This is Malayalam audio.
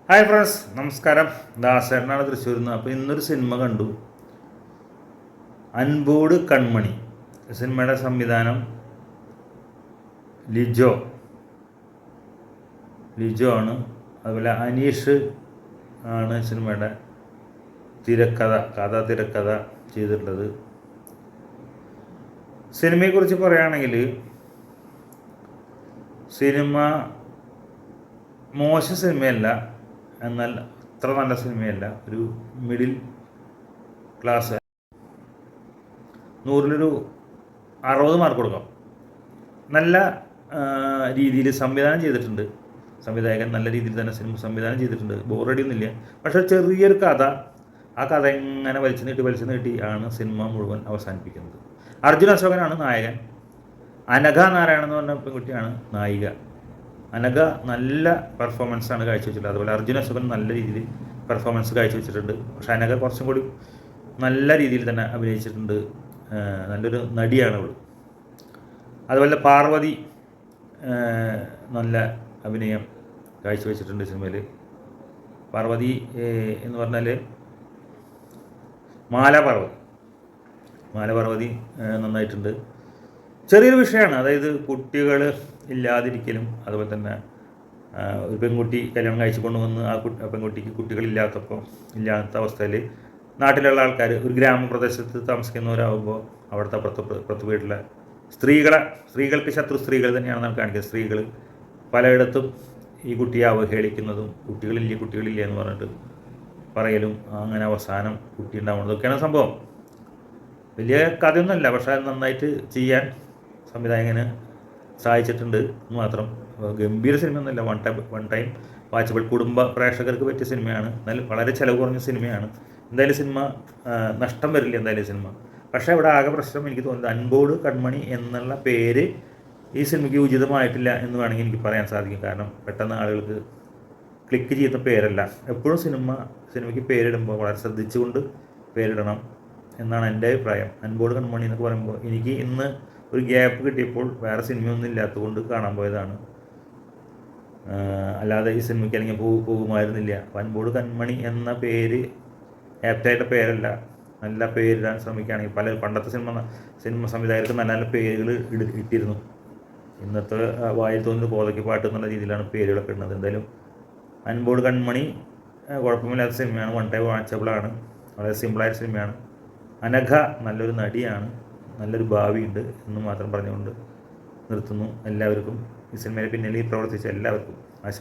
ഹായ് ഫ്രണ്ട്സ്, നമസ്കാരം. ദാസേട്ടനാണ് തൃശ്ശൂരിൽ നിന്ന്. അപ്പോൾ ഇന്നൊരു സിനിമ കണ്ടു, അൻപോട് കൺമണി. സിനിമയുടെ സംവിധാനം ലിജോ ലിജോ ആണ്. അതുപോലെ അനീഷ് ആണ് സിനിമയുടെ തിരക്കഥ ചെയ്തിട്ടുള്ളത്. സിനിമയെക്കുറിച്ച് പറയുകയാണെങ്കിൽ സിനിമ മോശം സിനിമയല്ല, എന്നാൽ അത്ര നല്ല സിനിമയല്ല. ഒരു മിഡിൽ ക്ലാസ്. 100-ൽ 60 മാർക്ക് കൊടുക്കാം. നല്ല രീതിയിൽ സംവിധാനം ചെയ്തിട്ടുണ്ട്. സംവിധായകൻ നല്ല രീതിയിൽ തന്നെ സിനിമ സംവിധാനം ചെയ്തിട്ടുണ്ട്. ബോറടിയൊന്നുമില്ല. പക്ഷേ ചെറിയൊരു കഥ, ആ കഥ എങ്ങനെ വലിച്ചു നീട്ടി ആണ് സിനിമ മുഴുവൻ അവസാനിപ്പിക്കുന്നത്. അർജുൻ അശോകനാണ് നായകൻ. അനഘ നാരായണൻ എന്ന് പറഞ്ഞ പെൺകുട്ടിയാണ് നായിക. അനഘ നല്ല പെർഫോമൻസാണ് കാഴ്ചവെച്ചിട്ടുള്ളത്. അതുപോലെ അർജുൻ അശോകൻ നല്ല രീതിയിൽ പെർഫോമൻസ് കാഴ്ചവെച്ചിട്ടുണ്ട്. പക്ഷേ അനഘ കുറച്ചും കൂടി നല്ല രീതിയിൽ തന്നെ അഭിനയിച്ചിട്ടുണ്ട്. നല്ലൊരു നടിയാണ് അവൾ. അതുപോലെ പാർവതി നല്ല അഭിനയം കാഴ്ചവെച്ചിട്ടുണ്ട് സിനിമയിൽ. പാർവതി എന്ന് പറഞ്ഞാൽ മാലപാർവതി നന്നായിട്ടുണ്ട്. ചെറിയൊരു വിഷയമാണ്, അതായത് കുട്ടികൾ ഇല്ലാതിരിക്കലും, അതുപോലെ തന്നെ ഒരു പെൺകുട്ടി കല്യാണം കഴിച്ചു കൊണ്ടുവന്ന് ആ പെൺകുട്ടിക്ക് ഇല്ലാത്ത അവസ്ഥയിൽ നാട്ടിലുള്ള ആൾക്കാർ, ഒരു ഗ്രാമപ്രദേശത്ത് താമസിക്കുന്നവരാകുമ്പോൾ അവിടുത്തെ പുറത്ത് വീട്ടിലെ സ്ത്രീകൾക്ക് ശത്രു സ്ത്രീകൾ തന്നെയാണെന്നാണ് കാണിക്കുന്നത്. സ്ത്രീകൾ പലയിടത്തും ഈ കുട്ടിയെ അവഹേളിക്കുന്നതും കുട്ടികളില്ല എന്ന് പറഞ്ഞിട്ട് പറയലും, അങ്ങനെ അവസാനം കുട്ടി ഉണ്ടാവുന്നതൊക്കെയാണ് സംഭവം. വലിയ കഥയൊന്നുമല്ല, പക്ഷേ അത് നന്നായിട്ട് ചെയ്യാൻ സംവിധായകന് സാധിച്ചിട്ടുണ്ട് എന്ന് മാത്രം. ഗംഭീര സിനിമയൊന്നുമല്ല, വൺ ടൈം വാച്ചബിൾ, കുടുംബ പ്രേക്ഷകർക്ക് പറ്റിയ സിനിമയാണ്. എന്നാലും വളരെ ചിലവ് കുറഞ്ഞ സിനിമയാണ്. എന്തായാലും സിനിമ നഷ്ടം വരില്ല എന്തായാലും സിനിമ. പക്ഷേ ഇവിടെ ആകെ പ്രശ്നം എനിക്ക് തോന്നുന്നത് അൻപോട് കൺമണി എന്നുള്ള പേര് ഈ സിനിമയ്ക്ക് ഉചിതമായിട്ടില്ല എന്ന് വേണമെങ്കിൽ എനിക്ക് പറയാൻ സാധിക്കും. കാരണം പെട്ടെന്ന് ആളുകൾക്ക് ക്ലിക്ക് ചെയ്യുന്ന പേരല്ല. എപ്പോഴും സിനിമയ്ക്ക് പേരിടുമ്പോൾ വളരെ ശ്രദ്ധിച്ചുകൊണ്ട് പേരിടണം എന്നാണ് എൻ്റെ അഭിപ്രായം. അൻപോട് കൺമണി എന്നൊക്കെ പറയുമ്പോൾ എനിക്ക് ഇന്ന് ഒരു ഗ്യാപ്പ് കിട്ടിയപ്പോൾ വേറെ സിനിമയൊന്നും ഇല്ലാത്തതുകൊണ്ട് കാണാൻ പോയതാണ്. അല്ലാതെ ഈ സിനിമയ്ക്ക് അല്ലെങ്കിൽ പോകുമായിരുന്നില്ല. അൻപോട് കൺമണി എന്ന പേര് ആപ്റ്റായിട്ട് പേരല്ല. നല്ല പേരിടാൻ ശ്രമിക്കുകയാണെങ്കിൽ പണ്ടത്തെ സിനിമ സംവിധായകർക്ക് നല്ല നല്ല പേരുകൾ ഇട്ടിരുന്നു. ഇന്നത്തെ വായിൽ തോന്നുന്ന കോതയ്ക്ക് പാട്ട് എന്നുള്ള രീതിയിലാണ് പേരുകളൊക്കെ ഇടുന്നത്. എന്തായാലും അൻപോട് കൺമണി കുഴപ്പമില്ലാത്ത സിനിമയാണ്. വൺ ടൈം വാച്ചബിളാണ്. വളരെ സിമ്പിളായ സിനിമയാണ്. അനഘ നല്ലൊരു നടിയാണ്, നല്ലൊരു ഭാവിയുണ്ട് എന്ന് മാത്രം പറഞ്ഞുകൊണ്ട് നിർത്തുന്നു. എല്ലാവർക്കും ഈ സിനിമയിൽ പിന്നിൽ പ്രവർത്തിച്ച എല്ലാവർക്കും ആശംസ.